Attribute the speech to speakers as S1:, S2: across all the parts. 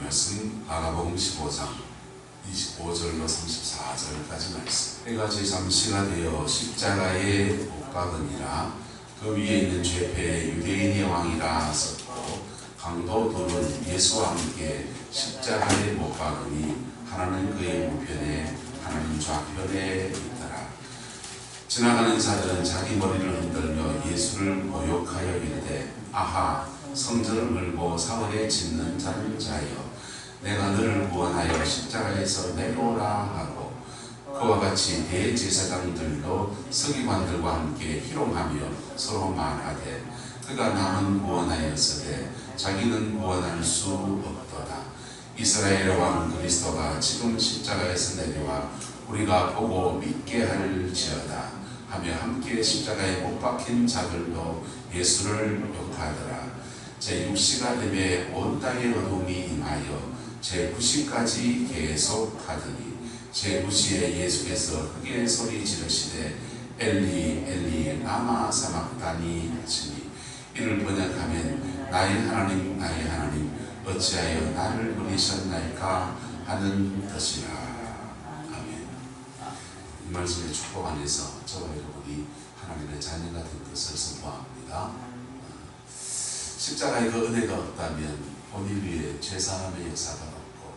S1: 말씀 마가복음 15장 25절로 34절까지 말씀. 해가 제3시가 되어 십자가에 못 박으니라. 그 위에 있는 죄패 유대인의 왕이라 썼고 강도 둘은 예수와 함께 십자가에 못 박으니 하나는 그의 우편에 하나는 좌편에 있더라. 지나가는 자들은 자기 머리를 흔들며 예수를 모욕하여 이르되 아하 성전을 물고 사흘에 짓는 자는 자여 내가 너를 구원하여 십자가에서 내려오라 하고 그와 같이 대제사장들도 서기관들과 함께 희롱하며 서로 말하되 그가 남은 구원하였으되 자기는 구원할 수 없도다. 이스라엘의 왕 그리스도가 지금 십자가에서 내려와 우리가 보고 믿게 할지어다 하며 함께 십자가에 못 박힌 자들도 예수를 욕하더라. 제6시가 되매 온 땅에 어둠이 임하여 제9시까지 계속하더니 제9시에 예수께서 크게 소리 지르시되 엘리 엘리 라마 사막다니 하시니 이를 번역하면 나의 하나님 나의 하나님 어찌하여 나를 버리셨나이까 하는 뜻이라. 아멘. 이 말씀의 축복 안에서 저와 여러분이 하나님의 자녀가 된 것을 선포합니다. 십자가에 그 은혜가 없다면 본인 위에 죄사함의 역사가 없고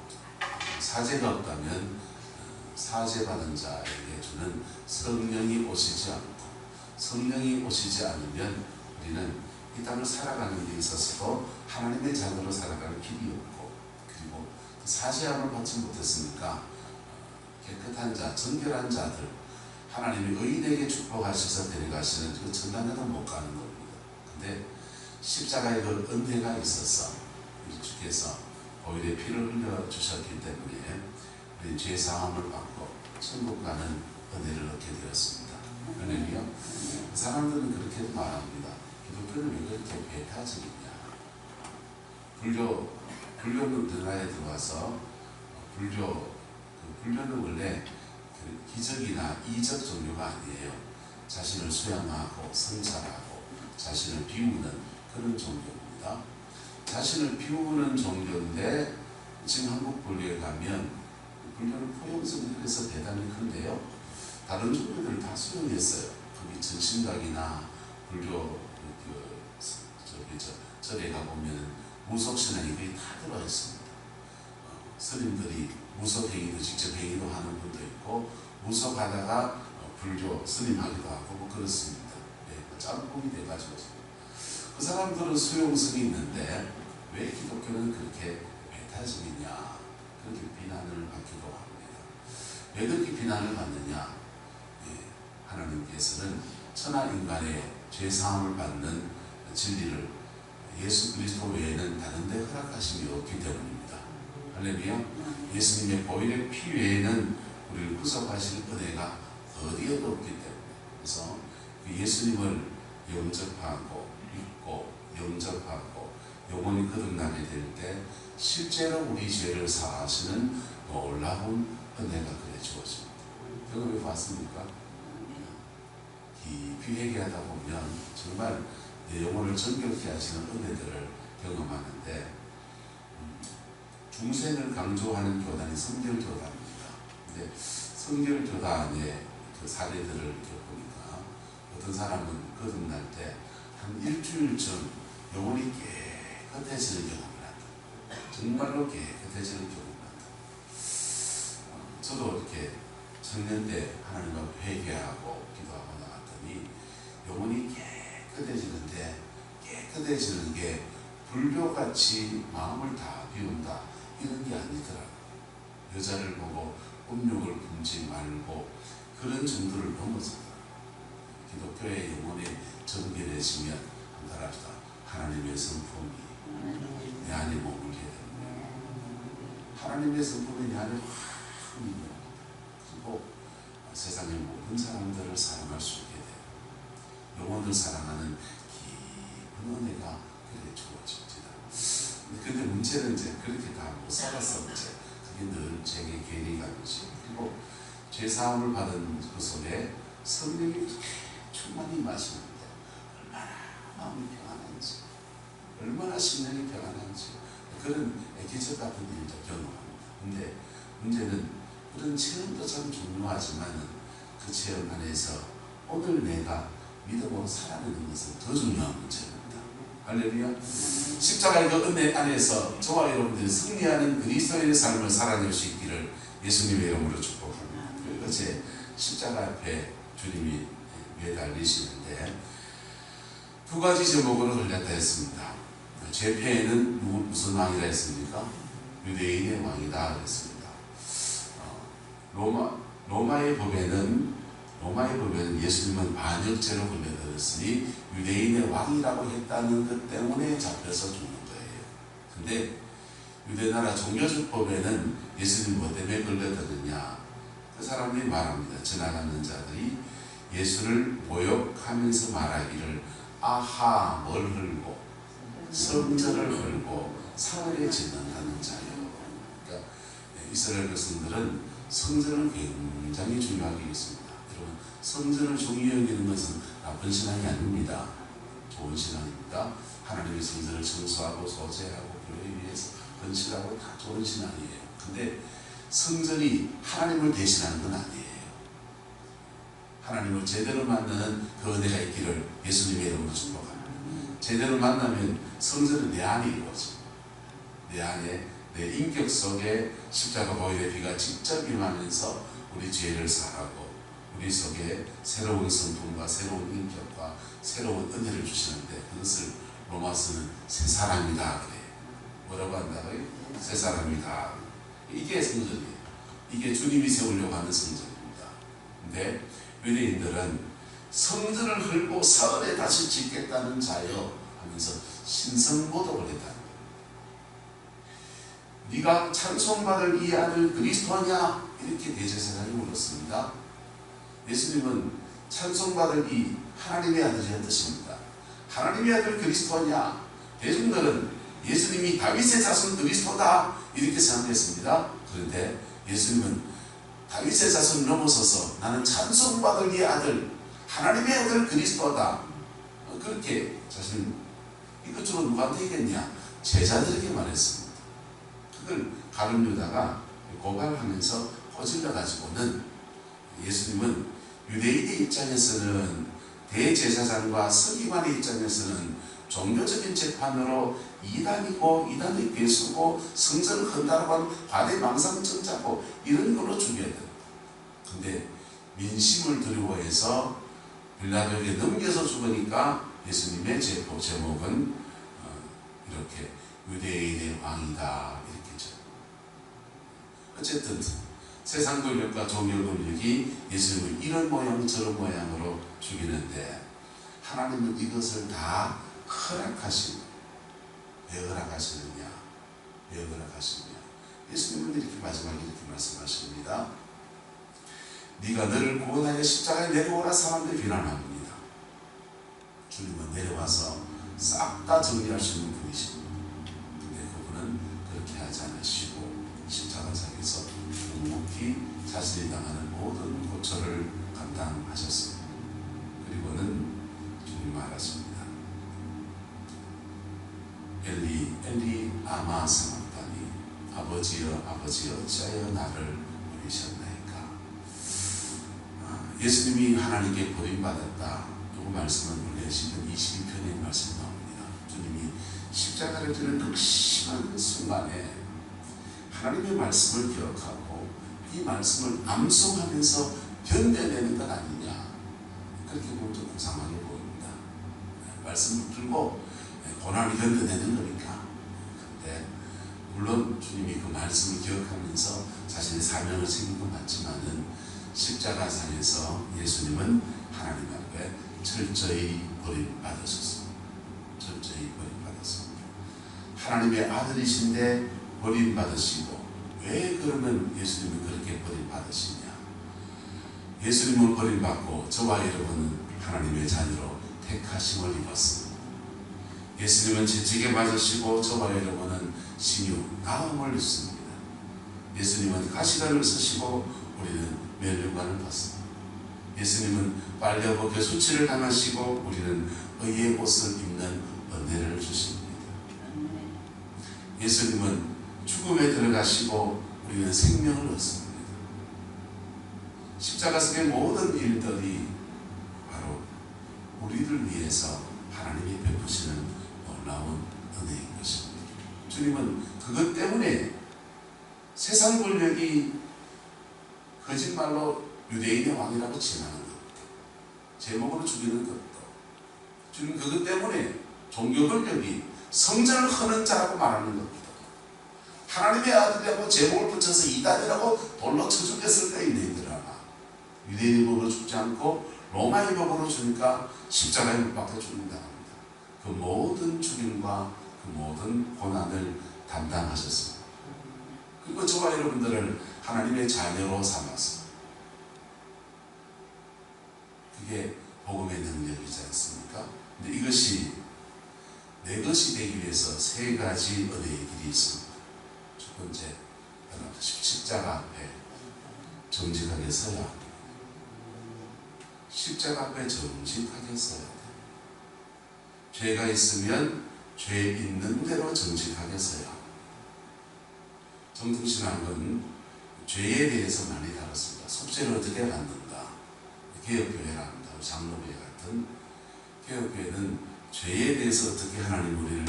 S1: 사죄가 없다면 사죄받은 자에게 주는 성령이 오시지 않고 성령이 오시지 않으면 우리는 이 땅을 살아가는 데 있어서도 하나님의 자녀로 살아갈 길이 없고 그리고 사죄함을 받지 못했으니까 깨끗한 자, 정결한 자들 하나님이 의인에게 축복하셔서 데려가시는 그 전단에도 못 가는 겁니다. 근데 십자가에 그 은혜가 있어서 주께서 오히려 피를 흘려주셨기 때문에 우리 죄사함을 받고 천국 가는 은혜를 얻게 되었습니다. 은혜요? 사람들은 그렇게도 말합니다. 기독교는 왜 그렇게 배타적이냐. 불교는 우리나라에 들어와서 불교는 원래 기적이나 이적 종교가 아니에요. 자신을 수양하고 성찰하고 자신을 비우는 그런 종교입니다. 자신을 비우는 종교인데 지금 한국 불교에 가면 불교는 포용성이 그래서 대단히 큰데요. 다른 종교들을 다 수용했어요. 거기 전신각이나 불교 절에 가보면 무속신앙이 거의 다 들어와 있습니다. 스님들이 무속행위도 직접 행위도 하는 분도 있고 무속하다가 불교 스님하기도 하고 뭐 그렇습니다. 짬뽕이 돼가지고 그 사람들은 수용성이 있는데 왜 기독교는 그렇게 배타적이냐 그렇게 비난을 받기도 합니다. 왜 그렇게 비난을 받느냐. 하나님께서는 천하 인간의 죄사함을 받는 진리를 예수 그리스도 외에는 다른 데 허락하심이 없기 때문입니다. 할렐루야. 예수님의 보혈의 피 외에는 우리를 구속하실 은혜가 어디에도 없기 때문에 그래서 예수님을 영접하고 믿고 영접하고 영원히 거듭나게 될 때 실제로 우리 죄를 사하시는 놀라운 은혜가 그래 주어집니다. 경험해 봤습니까? 깊이 회개하다 보면 정말 내 영혼을 정결케 하시는 은혜들을 경험하는데 중생을 강조하는 교단이 성결교단입니다. 근데 성결교단의 그 사례들을 보니까 어떤 사람은 거듭날 때 한 일주일쯤 영혼이 깨끗해지는 경험을 한다. 정말로 깨끗해지는 경험을 한다. 저도 이렇게 청년 때 하나님과 회개하고 기도하고 나왔더니 영혼이 깨끗해지는데 깨끗해지는 게 불교같이 마음을 다 비운다 이런 게 아니더라고요. 여자를 보고 음욕을 품지 말고 그런 정도를 넘어서더라고요. 기독교의 영혼이 정결해지면 한달합시다. 하나님의 성품이 내 안에 머물게 됩니다. 하나님의 성품이 내 안에 확 있는 그리고 세상의 모든 사람들을 사랑할 수 있게 돼요. 영혼을 사랑하는 깊은 은혜가 그래 주어집니다. 근데 문제는 이제 그렇게 다 못 살았어. 그게 늘 제게 괴리감이지. 그리고 죄사함을 받은 그 속에 성령이 충만히 임하시는데 얼마나 마음이 평안한지 얼마나 심령이 평안한지 그런 기적 같은 일도 경험합니다. 근데 문제는 그런 체험도 참 중요하지만 그 체험 안에서 오늘 내가 믿음으로 살아내는 것은 더 중요한 문제입니다. 할렐루야. 십자가의 그 은혜 안에서 저와 여러분들이 승리하는 그리스도인의 삶을 살아낼 수 있기를 예수님의 이름으로 축복합니다. 어제 십자가 앞에 주님이 매달리시는데 두 가지 제목으로 걸렸다 했습니다. 제 패에는 무슨 왕이라 했습니까? 유대인의 왕이다 그랬습니다. 로마의 법에는 예수님은 반역죄로 걸려들었으니 유대인의 왕이라고 했다는 것 때문에 잡혀서 죽는 거예요. 근데 유대나라 종교주법에는 예수님 뭐 때문에 걸려들었냐? 그 사람들이 말합니다. 지나가는 자들이 예수를 모욕하면서 말하기를 아하 뭘 흘고 성전을 흘고 사흘에 짓는다는 자요. 그러니까 이스라엘 백성들은 성전을 굉장히 중요하게 여겼습니다. 여러분, 성전을 중요히 여기는 것은 나쁜 신앙이 아닙니다. 좋은 신앙입니다. 하나님의 성전을 청소하고 소재하고 교회 위해서 건축하고 다 좋은 신앙이에요. 근데 성전이 하나님을 대신하는 건 아니에요. 하나님을 제대로 만나는 그 은혜가 있기를 예수님의 이름으로 축복합니다. 제대로 만나면 성전은 내 안에 이루어져. 내 안에 내 인격 속에 십자가 보혈의 피가 직접 임하면서 우리 죄를 사하고 우리 속에 새로운 성품과 새로운 인격과 새로운 은혜를 주시는데 그것을 로마서는 새 사람이다 그래. 뭐라고 한다고요? 새 사람이다. 이게 성전이에요. 이게 주님이 세우려고 하는 성전입니다. 근데 유대인들은 성전을 헐고 사흘에 다시 짓겠다는 자여 하면서 신성모독을 했다는 거예요. 네가 찬송받을 이 아들 그리스도냐? 이렇게 대제사장이 물었습니다. 예수님은 찬송받을 이 하나님의 아들이라는 뜻입니다. 하나님의 아들 그리스도냐? 대중들은 예수님이 다윗의 자손 그리스도다 이렇게 생각했습니다. 그런데 예수님은 다윗의 자손을 넘어서서 나는 찬송받을 이 아들 하나님의 아들 그리스도다 그렇게 자신을 이것저것 누구한테 얘기했냐? 제자들에게 말했습니다. 그걸 가룟 유다가 고발하면서 거질러 가지고는 예수님은 유대인의 입장에서는 대제사장과 서기관의 입장에서는 종교적인 재판으로 이단의 괴수고 성전을 헌다라고 하는 과대망상증자고 이런 걸로 죽여야 돼요. 근데 민심을 두려워해서 빌라도에게 넘겨서 죽으니까 예수님의 제목은 이렇게 유대인의 왕이다 이렇게죠. 어쨌든 세상 권력과 종교 권력이 예수님을 이런 모양 저런 모양으로 죽이는데 하나님은 이것을 다 허락하십니다. 왜 허락하시느냐? 왜 허락하시느냐? 예수님은 이렇게 마지막에 이렇게 말씀하십니다. 네가 너를 구원하여 십자가에 내려오라 사람들이 비난합니다. 주님은 내려와서 싹 다 정리할 수 있는 분이십니다. 근데 그분은 그렇게 하지 않으시고 십자가상에서 묵묵히 자신이 당하는 모든 고초를 감당하셨습니다. 그리고는 주님 말하십니다. 엘리 엘리 아마 사막다니 아버지여 아버지여 어찌하여 나를 버리셨나이까. 예수님이 하나님께 버림받았다. 이 말씀은 원래 시편 22편의 말씀이 나옵니다. 주님이 십자가를 지는 극심한 순간에 하나님의 말씀을 기억하고 이 말씀을 암송하면서 견뎌내는 것 아니냐. 그렇게 보면 좀 이상하게 보입니다. 말씀을 들고 고난을 견뎌내는 거니까. 근데 물론 주님이 그 말씀을 기억하면서 자신의 사명을 챙긴 건 맞지만은 십자가상에서 예수님은 하나님 앞에 철저히 버림받으셨습니다. 철저히 버림받았습니다. 하나님의 아들이신데 버림받으시고 왜 그러면 예수님이 그렇게 버림받으시냐? 예수님은 버림받고 저와 여러분은 하나님의 자녀로 택하심을 입었습니다. 예수님은 채찍에 맞으시고 저와 여러분은 신유 나음을 입습니다. 예수님은 가시관을 쓰시고 우리는 멸류관을 받습니다. 예수님은 빨려벗겨 수치를 당하시고 우리는 의의 옷을 입는 은혜를 주십니다. 예수님은 죽음에 들어가시고 우리는 생명을 얻습니다. 십자가 속의 모든 일들이 바로 우리를 위해서 하나님이 베푸시는 놀라운 은혜인 것입니다. 주님은 그것 때문에 세상 권력이 거짓말로 유대인의 왕이라고 칭하는 것도, 제목으로 죽이는 것도, 주님 그것 때문에 종교 권력이 성전을 허는 자라고 말하는 것도, 하나님의 아들이라고 제목을 붙여서 이단이라고 돌로 쳐 죽였을 거예요. 유대인들아. 유대인의 법으로 죽지 않고 로마의 법으로 죽으니까 십자가에 못 박혀 죽는다 합니다. 그 모든 죽임과 그 모든 고난을 담당하셨습니다. 그리고 저와 여러분들을 하나님의 자녀로 삼았습니다. 그게 복음의 능력이지 않습니까? 근데 이것이 내 것이 되기 위해서 세 가지 은혜의 길이 있습니다. 첫 번째, 십자가 앞에 정직하게 서야 합니다. 십자가 앞에 정직하게 서야 돼요. 죄가 있으면 죄 있는 대로 정직하게 서야 합니다. 정통신학은 죄에 대해서 많이 다뤘습니다. 속죄를 어떻게 받는가? 개혁교회랍니다. 장로교회 같은 개혁교회는 죄에 대해서 어떻게 하나님 우리를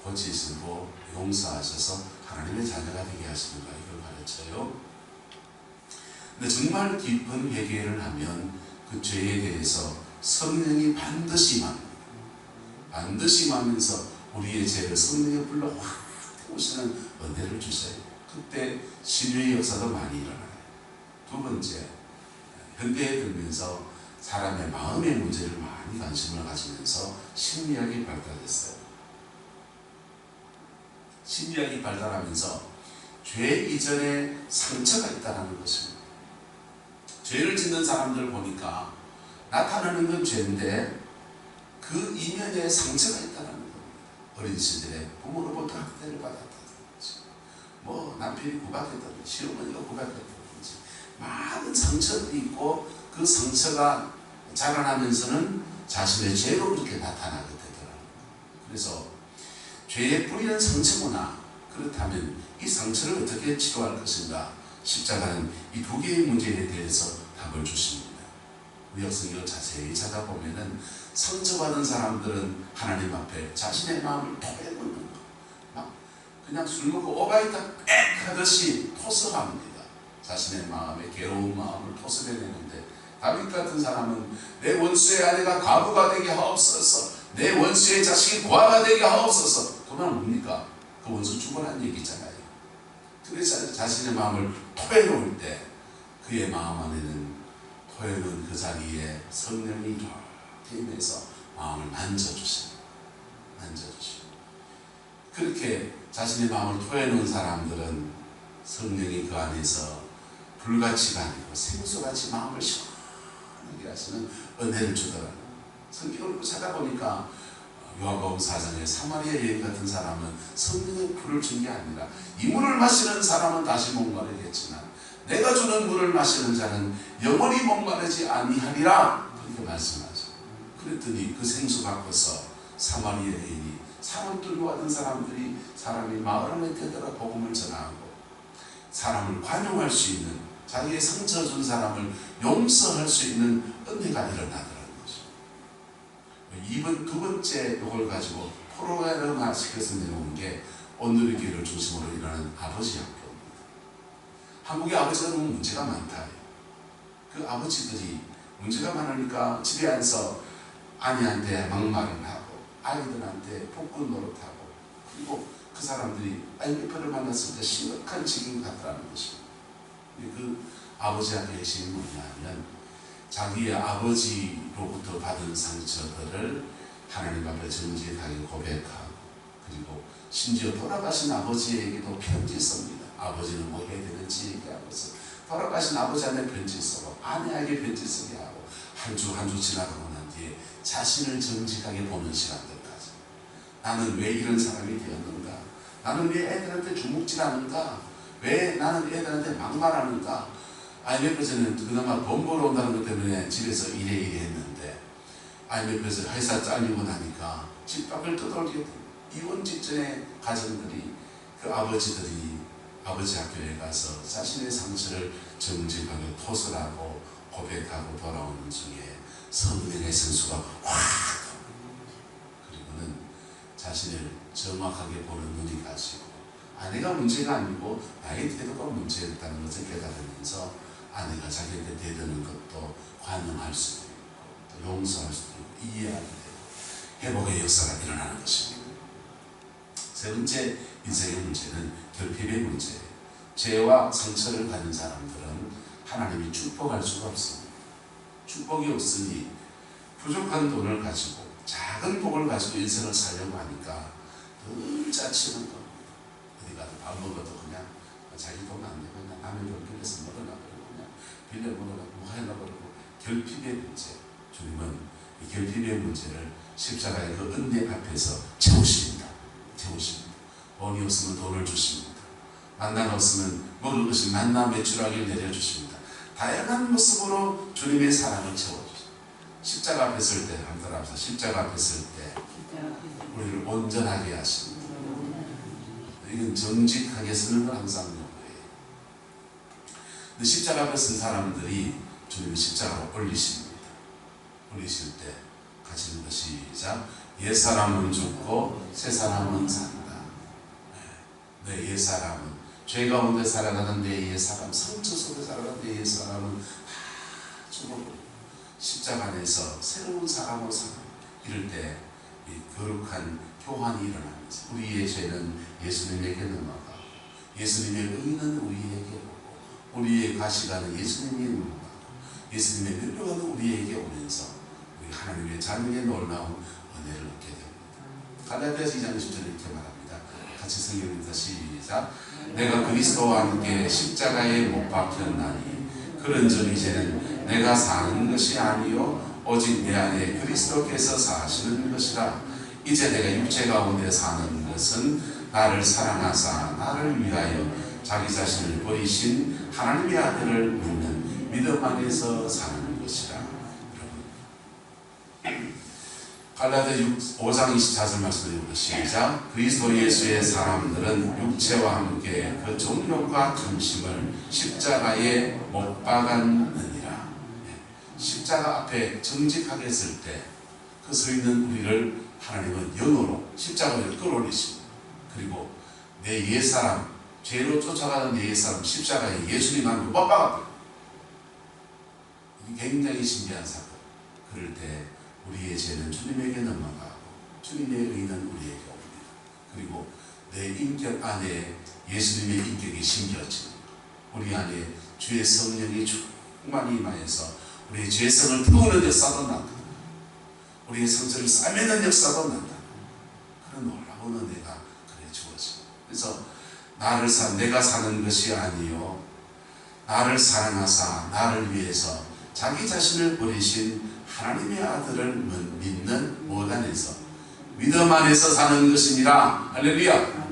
S1: 고치시고 용서하셔서 하나님의 자녀가 되게 하시는가 이걸 가르쳐요. 근데 정말 깊은 회개를 하면 그 죄에 대해서 성령이 반드시 임하면서 우리의 죄를 성령의 불로 확 태우시는 은혜를 주세요. 그때 신유의 역사도 많이 일어나요. 두 번째, 현대에 들면서 사람의 마음의 문제를 많이 관심을 가지면서 심리학이 발달했어요. 심리학이 발달하면서 죄 이전에 상처가 있다는 것입니다. 죄를 짓는 사람들 보니까 나타나는 건 죄인데 그 이면에 상처가 있다는 겁니다. 어린 시절에 부모로부터 학대를 받았다든지, 뭐 남편이 구박했다든지, 시어머니가 구박했다든지, 많은 상처들이 있고 그 상처가 자라나면서는 자신의 죄로 그렇게 나타나게 되더라고요. 그래서 죄의 뿌리는 상처구나. 그렇다면 이 상처를 어떻게 치료할 것인가? 십자가는 이 두 개의 문제에 대해서 답을 주십니다. 구약성경을 자세히 찾아보면은 상처받은 사람들은 하나님 앞에 자신의 마음을 토해놓는 거, 막 그냥 술 먹고 오바이트 빽 하듯이 토설합니다. 자신의 마음에 괴로운 마음을 토설해내는데, 다윗 같은 사람은 내 원수의 아내가 과부가 되게 하옵소서, 내 원수의 자식이 과가 되게 하옵소서. 그 말 뭡니까? 그 원수 죽어라는 얘기잖아요. 그래서 자신의 마음을 토해놓을 때 그의 마음 안에는 토해놓은 그 자리에 성령이 임해서 마음을 만져주십니다. 그렇게 자신의 마음을 토해놓은 사람들은 성령이 그 안에서 불같이가 아니고 생수같이 마음을 시원하게 하시는 은혜를 주더라고요. 성경을 찾아보니까 요한복음 4장에 사마리아 여인 같은 사람은 성령의 불을 준 게 아니라 이 물을 마시는 사람은 다시 목마르겠지만 내가 주는 물을 마시는 자는 영원히 목마르지 아니하리라 그렇게 말씀하죠. 그랬더니 그 생수 갖고서 사마리아 여인이 사람 들고 왔던 사람들이 사람이 마을 안에 되더라 복음을 전하고 사람을 관용할 수 있는, 자기의 상처 준 사람을 용서할 수 있는 은혜가 일어나더라고요. 이번 두 번째 요걸 가지고 프로그램화 시켜서 내놓은 게 오늘의 교회를 중심으로 일어나는 아버지 학교입니다. 한국의 아버지가 너무 문제가 많다. 그 아버지들이 문제가 많으니까 집에 앉아서 아내한테 막말을 하고 아이들한테 폭군 노릇하고, 그리고 그 사람들이 IMF를 만났을 때 심각한 직임 같다는 것입니다. 그 아버지의 핵심이 뭐냐면 자기의 아버지로부터 받은 상처들을 하나님 앞에 정직하게 고백하고, 그리고 심지어 돌아가신 아버지에게도 편지 씁니다. 아버지는 뭐 해야 되는지 얘기하고서 돌아가신 아버지한테 편지 쓰고 아내에게 편지 쓰게 하고, 한 주 한 주 지나가고 난 뒤에 자신을 정직하게 보는 시간들까지, 나는 왜 이런 사람이 되었는가? 나는 왜 애들한테 주먹질하는가? 왜 나는 애들한테 막말하는가? IMF에서는 그나마 돈 벌어온다는 것 때문에 집에서 이래 했는데, IMF에서 회사 잘리고 나니까 집 밖을 떠돌게 됩니다. 이혼 직전의 가정들이 그 아버지들이 아버지 학교에 가서 자신의 상처를 정직하게 토설하고 고백하고 돌아오는 중에 성령의 선수가 확, 그리고는 자신을 정확하게 보는 눈이 가지고 아내가 문제가 아니고 나의 태도가 문제였다는 것을 깨달으면서 아내가 자기한테 대드는 것도 관용할 수도 있고 또 용서할 수도 있고 이해하게 되고 회복의 역사가 일어나는 것입니다. 세 번째 인생의 문제는 결핍의 문제예요. 죄와 상처를 가진 사람들은 하나님이 축복할 수가 없습니다. 축복이 없으니 부족한 돈을 가지고 작은 복을 가지고 인생을 살려고 하니까 늘 짜치는 겁니다. 어디 가서 밥 먹어도 그냥 자기 돈 안 내고 그냥 남의 돈 빌려서 먹으려고 그러고 그냥 빌려 먹으려고 뭐 하려고 그러고 결핍의 문제. 주님은 이 결핍의 문제를 십자가의 그 은혜 앞에서 채우십니다. 채우십니다. 돈이 없으면 돈을 주십니다. 만남 없으면 먹을 것이 만나 매출하기를 내려주십니다. 다양한 모습으로 주님의 사랑을 채워주십니다. 십자가 앞에 설 때, 한번 따라합시다. 십자가 앞에 설 때 우리를 온전하게 하십니다. 이건 정직하게 서는 걸 항상 요구해요. 근데 십자가 앞에 선 사람들이 주님의 십자가로 올리십니다. 올리실 때 같이 읽는 것이 시작. 옛사람은 죽고 새사람은 산다. 내 옛사람은 죄 가운데 살아가는 내 옛사람, 상처 속에 살아가는 내 옛사람은 다 죽어버리고 십자가 안에서 새로운 사람으로 살아. 이럴 때 이 거룩한 교환이 일어나면서 우리의 죄는 예수님에게 넘어가고 예수님의 의는 우리에게 오고 우리의 가시관은 예수님에게 넘어가고 예수님의 면류관은 우리에게 오면서 우리 하나님의 자녀의 놀라운 은혜를 얻게 됩니다. 갈라디아서 2장 10절에 이렇게 말합니다. 같이 성경입니다. 시작. 내가 그리스도와 함께 십자가에 못 박혔나니 그런즉 이제는 내가 사는 것이 아니요 오직 내 안에 그리스도께서 사시는 것이라. 이제 내가 육체 가운데 사는 것은 나를 사랑하사 나를 위하여 자기 자신을 버리신 하나님의 아들을 믿는 믿음 안에서 사는 것이라. 갈라디아 5장 24절 말씀드립니다. 시작. 그리스도 예수의 사람들은 육체와 함께 그 정욕과 탐심을 십자가에 못 박았느니라. 십자가 앞에 정직하게 설 때 그 서 있는 우리를 하나님은 영으로 십자가를 끌어올리십니다. 그리고 내 옛사람, 죄로 쫓아가는 내 옛사람 십자가에 예수님 안에 못 박았다. 이게 굉장히 신기한 사건. 그럴 때 우리의 죄는 주님에게 넘어가고 주님의 의는 우리에게 옵니다. 그리고 내 인격 안에 예수님의 인격이 심겨집니다. 우리 안에 주의 성령이 충만히 임하여서 우리의 죄성을 태우는 역사도 난다. 우리의 상처를 싸매는 역사도 난다. 그런 놀라운 은혜가 그래 주어집니다. 그래서 내가 사는 것이 아니요 나를 사랑하사 나를 위해서 자기 자신을 버리신 하나님의 아들을 믿는 무엇 안에서 믿음 안에서 사는 것이니라. 할렐루야.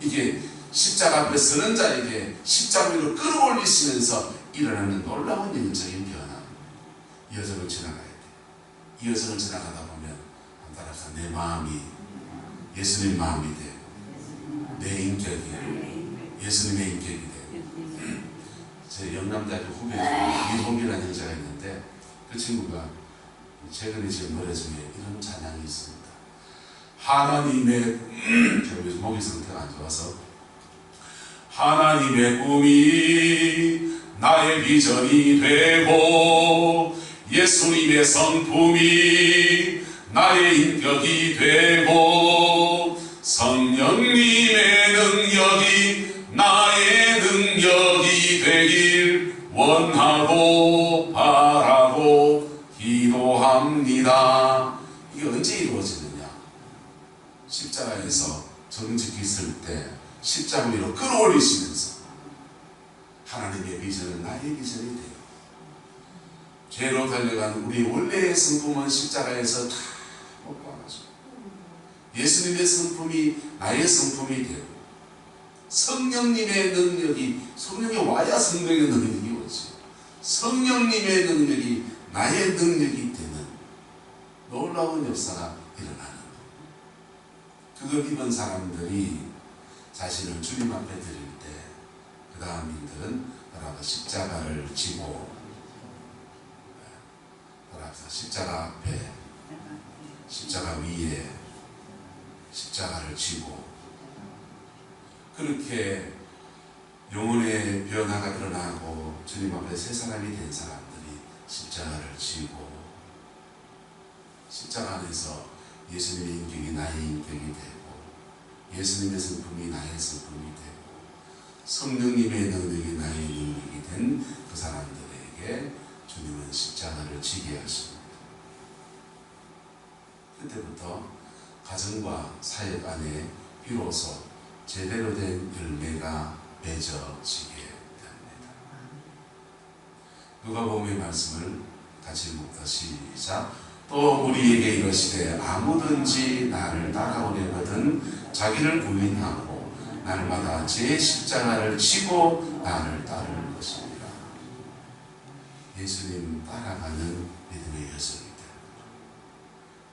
S1: 이게 십자가 앞에 서는 자에게 십자가 위로 끌어올리시면서 일어나는 놀라운 영적인 변화. 이 여정을 지나가야 돼. 이 여정을 지나가다 보면 따라서 내 마음이 예수님 마음이 되고 내 인격이 예수님의 인격이 되고. 제 영남대학교 후배 중에 이봉기라는 형제가 있는데 그 친구가 최근에 지금 노래 중에 이런 찬양이 있습니다. 하나님의 제가 목이 상태가 안 좋아서 하나님의 꿈이 나의 비전이 되고 예수님의 성품이 나의 인격이 되고 성령님의 능력이 나의 능력이 되길 원하고 바라고 기도합니다. 이게 언제 이루어지느냐? 십자가에서 정직히 있을 때 십자가 위로 끌어올리시면서 하나님의 비전은 나의 비전이 돼요. 죄로 달려가는 우리 원래의 성품은 십자가에서 다 못 박아줘. 예수님의 성품이 나의 성품이 되고 성령님의 능력이 성령이 와야 성령의 능력이 오지. 성령님의 능력이 나의 능력이 되는 놀라운 역사가 일어나는 것. 그걸 입은 사람들이 자신을 주님 앞에 드릴 때 그 다음인들은 따라서 십자가를 지고 따라서 십자가 앞에 십자가 위에 십자가를 지고 그렇게 영혼의 변화가 일어나고 주님 앞에 새 사람이 된 사람들이 십자가를 지고 십자가 안에서 예수님의 인격이 나의 인격이 되고 예수님의 성품이 나의 성품이 되고 성령님의 능력이 나의 능력이 된 그 사람들에게 주님은 십자가를 지게 하십니다. 그때부터 가정과 사역 안에 비로소 제대로 된 열매가 맺어지게 됩니다. 누가복음의 말씀을 같이 읽부터 시작. 또 우리에게 이르시되 아무든지 나를 따라오려거든 자기를 부인하고 날마다 제 십자가를 지고 나를 따르는 것입니다. 예수님 따라가는 믿음의 여정이다.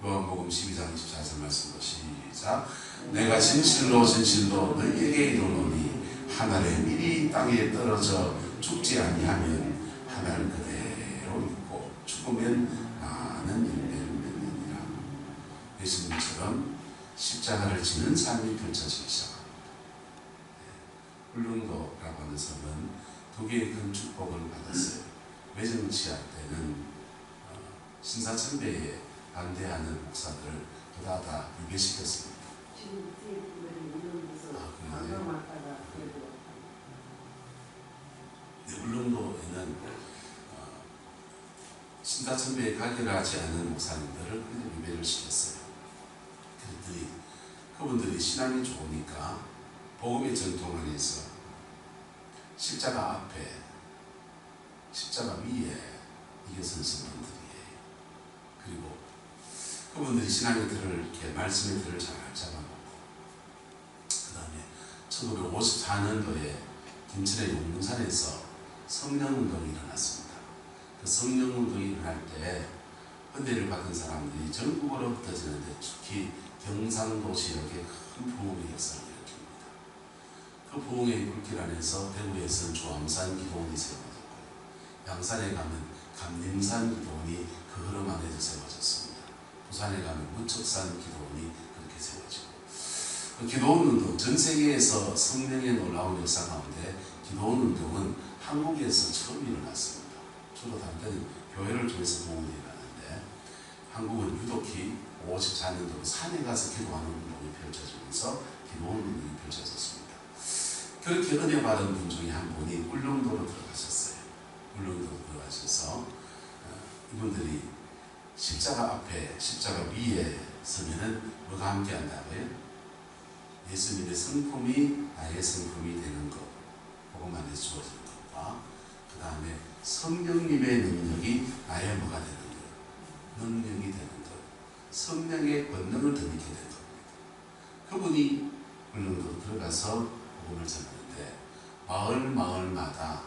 S1: 요한복음 12장 24절 말씀도 시작. 내가 진실로 진실로 너희에게 이르노니 한 알의 밀이 땅에 떨어져 죽지 아니하면 한 알 그대로 있고 죽으면 많은 열매를 맺느니라. 예수님처럼 십자가를 지는 삶이 펼쳐지기 시작합니다. 울릉도라고 하는 섬은 두 개의 큰 축복을 받았어요. 외정치할 때는 신사참배에 반대하는 목사들을 그다 유배시켰습니다. 울릉도에는 신사참배에 가결하지 않은 목사님들을 유배를 시켰어요. 그랬더니 그분들이 신앙이 좋으니까 복음의 전통 안에서 십자가 앞에 십자가 위에 이게 선신 분들이에요. 그리고 그분들이 신앙의 틀을 이렇게 말씀의 틀을 잘 잡아놓고 그 다음에 1954년도에 김천의 용문산에서 성령운동이 일어났습니다. 그 성령운동이 일어날 때 은혜를 받은 사람들이 전국으로 흩어지는데 특히 경상도 지역에 큰 부흥의 역사를 일으킵니다. 그 부흥의 불길 안에서 대구에서는 조암산 기도원이 세워졌고요. 양산에 가면 감림산 기도원이 그 흐름 안에서 세워졌습니다. 부산에 가면 무척산 기도원이 그렇게 세워지고 그 기도원 운동, 전 세계에서 성령의 놀라운 역사 가운데 기도원 운동은 한국에서 처음 일어났습니다. 주로 다른 데는 교회를 통해서 부흥이 일어나는데 한국은 유독히 54년도로 산에 가서 기도하는 운동이 펼쳐지면서 기도원 운동이 펼쳐졌습니다. 그렇게 은혜 받은 분 중에 한 분이 울릉도로 들어가셨어요. 울릉도로 들어가셔서 이분들이 십자가 앞에 십자가 위에 서면은 뭐가 함께 한다고요? 예수님의 성품이 나의 성품이 되는 것, 복음 안에 주어진 것과 그 다음에 성령님의 능력이 나의 뭐가 되는 것, 능력이 되는 것, 성령의 권능을 더 믿게 되는 겁니다. 그분이 울릉도로 들어가서 복음을 전하는데 마을마다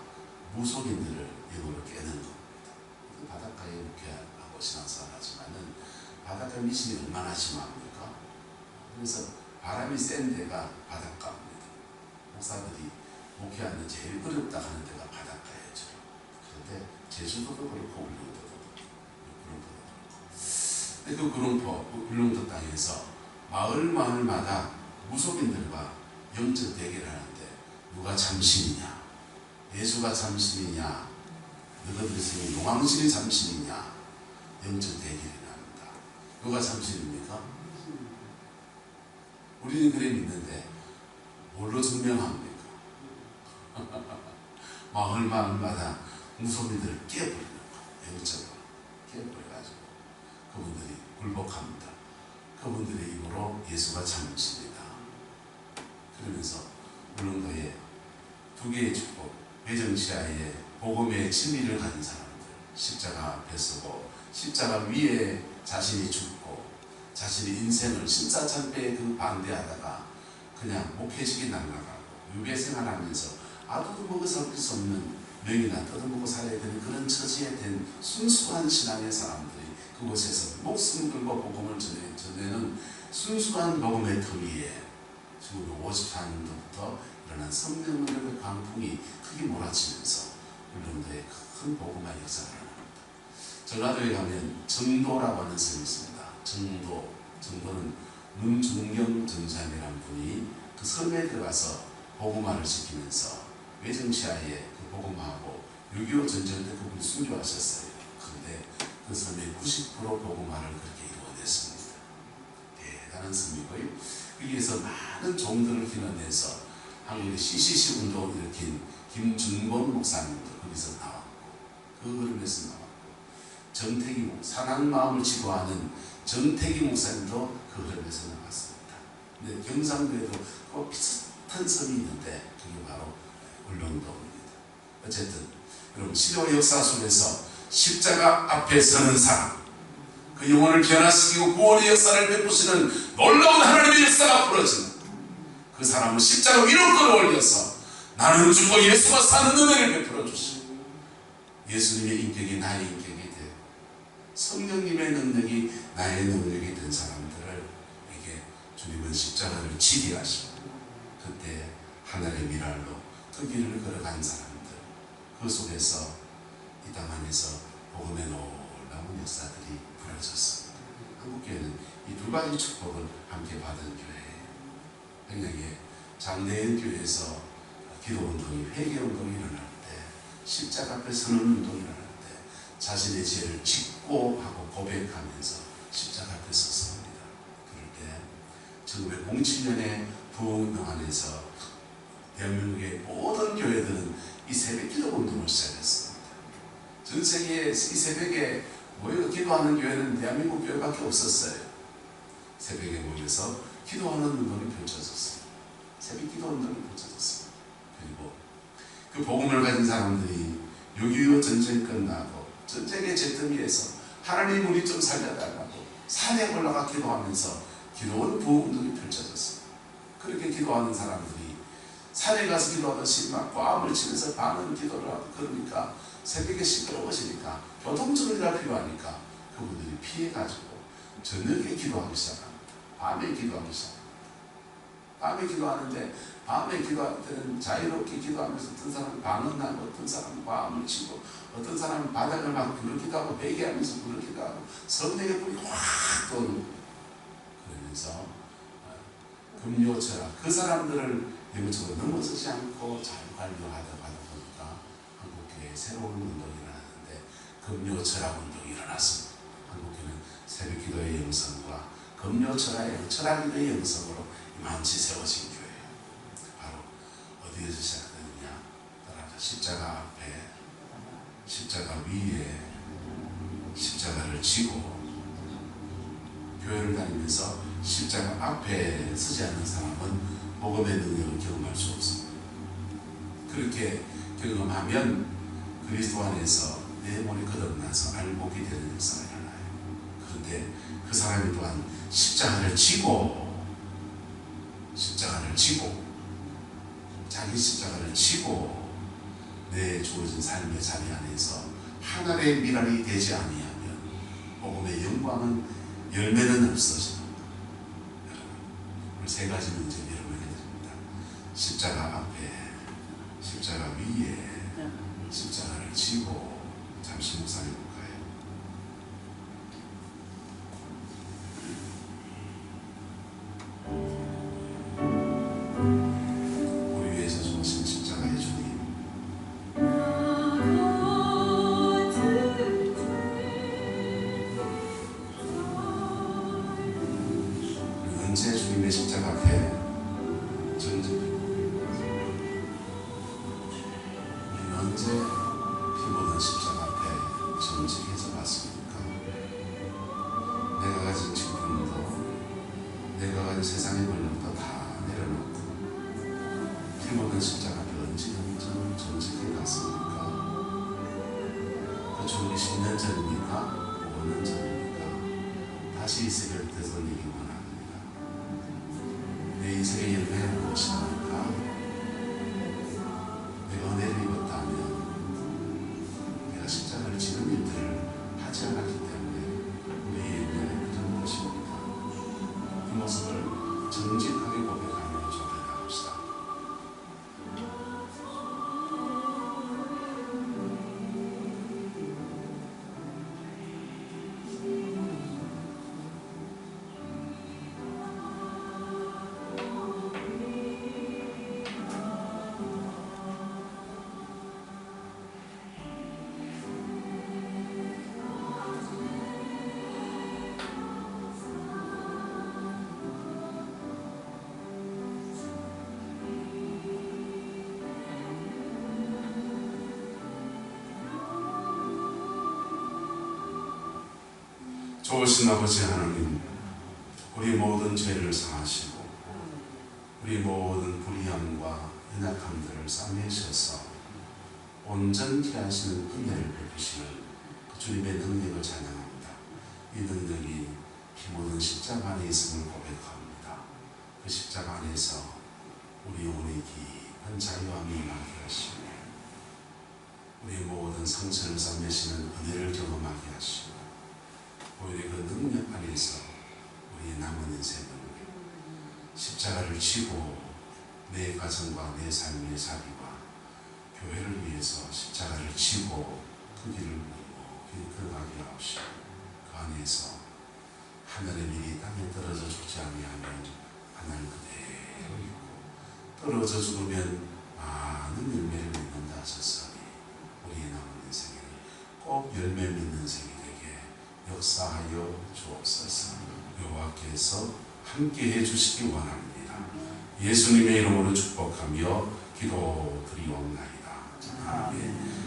S1: 무속인들을 영으로 깨는 겁니다. 바닷가에 목회하고 신앙생활 하지만은 바닷가 미신이 얼마나 심합니까? 그래서 바람이 센 데가 바닷가입니다. 목사들이 목회하는 제일 어렵다 하는 데가 바닷가예요. 그런데 제주도도 그렇고 울릉도도 그렇고 근데 그 구름포 울릉도 땅에서 마을마다 무속인들과 영적 대결을 하는데 누가 참신이냐, 예수가 참신이냐, 너희들 중에 용왕신이 참신이냐, 영적 대결이 납니다. 누가 참신입니까? 우리는 그래 믿는데 뭘로 증명합니까? 마을마다 무속인들을 깨버리는 거예요. 영적으로 깨버려가지고 그분들이 굴복합니다. 그분들의 입으로 예수가 참신이다. 그러면서 울릉도에 두 개의 축복, 외정치하에 복음의 진리를 가진 사람들, 십자가 앞에 서고 십자가 위에 자신이 죽고 자신의 인생을 신사참배에 그 반대하다가 그냥 목회식이 날아가고 유배생활하면서 아무도 먹어 살 수 없는 명이나 뜯어먹고 살아야 되는 그런 처지에 된 순수한 신앙의 사람들이 그곳에서 목숨 걸고 복음을 전하는 순수한 복음의 터 위에 1954년도부터 일어난 성령의 광풍이 크게 몰아치면서 울릉도에 큰 복음화 역사가 일어납니다. 전라도에 가면 정도라고 하는 섬이 있습니다. 정도는 문중경 전사님이라는 분이 그 섬에 들어가서 복음화를 시키면서 외정시하에 그 복음화하고 6.25 전쟁 때 그분이 순교하셨어요. 그런데 그 섬의 90% 복음화를 그렇게 이루어냈습니다. 대단한 섬이고요. 여기에서 많은 종들을 기원해서 한국의 CCC 운동을 일으킨 김준곤 목사님도 거기서 나왔고, 그 흐름에서 나왔고, 정태기 목사, 사랑 마음을 지도하는 정태기 목사님도 그 흐름에서 나왔습니다. 근데 경상도에도 그 비슷한 섬이 있는데 그게 바로 울릉도입니다. 어쨌든 여러분, 시대와 역사 속에서 십자가 앞에 서는 사람, 그 영혼을 변화시키고 구원의 역사를 베푸시는 놀라운 하나님의 역사가 벌어지는 그 사람을 십자가 위로 끌어올려서 나는 죽고 예수가 사는 은혜를 베풀어 주시고, 예수님의 인격이 나의 인격이 되고 성령님의 능력이 나의 능력이 된 사람들에게 주님은 십자가를 지게 하시고, 그때 하늘의 미랄로 그 길을 걸어간 사람들, 그 속에서 이 땅 안에서 복음의 놀라운 역사들이 벌어졌습니다. 한국교회는 이 두 가지 축복을 함께 받은 교회예요. 백령에 장대인 교회에서 기도운동이, 회개운동이 일어날 때, 십자가 앞에 서는 운동이 일어날 때 자신의 죄를 짓고 하고 고백하면서 십자가 앞에 섰습니다. 그럴 때 1907년에 부흥운동 안에서 대한민국의 모든 교회들은 이 새벽 기도운동을 시작했습니다. 전 세계에 이 새벽에 모여 기도하는 교회는 대한민국 교회밖에 없었어요. 새벽에 모여서 기도하는 운동이 펼쳐졌어요. 새벽 기도 운동이 펼쳐졌어요. 그리고 그 복음을 가진 사람들이 6.25 전쟁 끝나고 전쟁의 잿더미에서 하나님 우리 좀 살려달라고 산에 올라가 기도하면서 기도원 부흥운동이 펼쳐졌어요. 그렇게 기도하는 사람들이 산에 가서 기도하듯이 막 꽈음을 치면서 밤은 기도를 하고, 그러니까 새벽에 시끄러워지니까 교통정리가 필요하니까 그분들이 피해가지고 저녁에 기도하기 시작합니다. 밤에 기도하기 시작합니다. 밤에 기도하는데, 밤에 기도할 때는 자유롭게 기도하면서 어떤 사람은 방언하고 어떤 사람은 꽈음을 치고 어떤 사람은 바닥을 막 부르기도 하고 베개하면서 부르기도 하고 성령의 불이 확 도는, 그러면서 금요철학, 그 사람들을 영적으로 넘어서지 않고 잘 관리하다 보니까 한국교회에 새로운 운동이 일어났는데 금요철학 운동이 일어났습니다. 한국교회는 새벽기도의 영성과 금요철학의 철학기도의 영성으로 만치 세워진 교회예요. 바로 어디에서 시작되느냐, 따라서 십자가 앞에, 십자가 위에 십자가를 지고, 교회를 다니면서 십자가 앞에 서지 않는 사람은 복음의 능력을 경험할 수 없습니다. 그렇게 경험하면 그리스도 안에서 내 몸이 거듭나서 알복이 되는 역사가 일어나요. 그런데 그 사람이 또한 십자가를 지고 자기 십자가를 지고 내 주어진 삶의 자리 안에서 하늘의 미랄이 되지 아니하면 복음의 영광은, 열매는 없어집니다. 세 가지 문제를 여러분에게 드립니다. 십자가 앞에, 십자가 위에, 십자가를 지고. 잠시 묵상해 볼까요? 우리 위해서 주신 십자가의 주님, 언제 주님의 십자가 앞에 우리는 언제 피보던 십자가 앞에 정직해져 봤습니까? 내가 가진 직분도, 내가 가진 세상의 권력도 다 내려놓고 피보던 십자가 앞에 언제는 정직해 갔습니까? 그 주님이 10년 전입니까? 5년 전입니까? 다시 이 세계를 되돌리기 원합니다. 내 인생의 열매는 무엇입니까? 내가 은혜를 입었다면 내가 십자가를 지는 일들을 하지 않았기 때문에 우리의 열매는 그런 것입니다. 그 모습을 정직하게 고백하며 좋으신 아버지 하나님, 우리 모든 죄를 사하시고 우리 모든 불의함과 연약함들을 싸매셔서 온전케 하시는 은혜를 베푸시는 그 주님의 능력을 찬양합니다. 이 능력이 피 묻은 십자가 안에 있음을 고백합니다. 그 십자가 안에서 우리 영혼의 깊은 자유함이 임하게 하시고 우리 모든 상처를 싸매시는 은혜를 경험하게 하시고 오히려 그 능력 안에서 우리의 남은 인생을 십자가를 지고 내 가정과 내 삶의 자리와 교회를 위해서 십자가를 지고 그 길을 걷고 걸어가게 하옵시고 그 안에서 하늘의 밀이 땅에 떨어져 죽지 아니하면 하늘 그대로 있고 떨어져 죽으면 많은 열매를 맺는다 하셨으니 우리의 남은 인생에는 꼭 열매 맺는 생이 되게 역사하여 주옵소서. 여호와께서 함께해 주시기 원합니다. 예수님의 이름으로 축복하며 기도드리옵나이다. 아멘.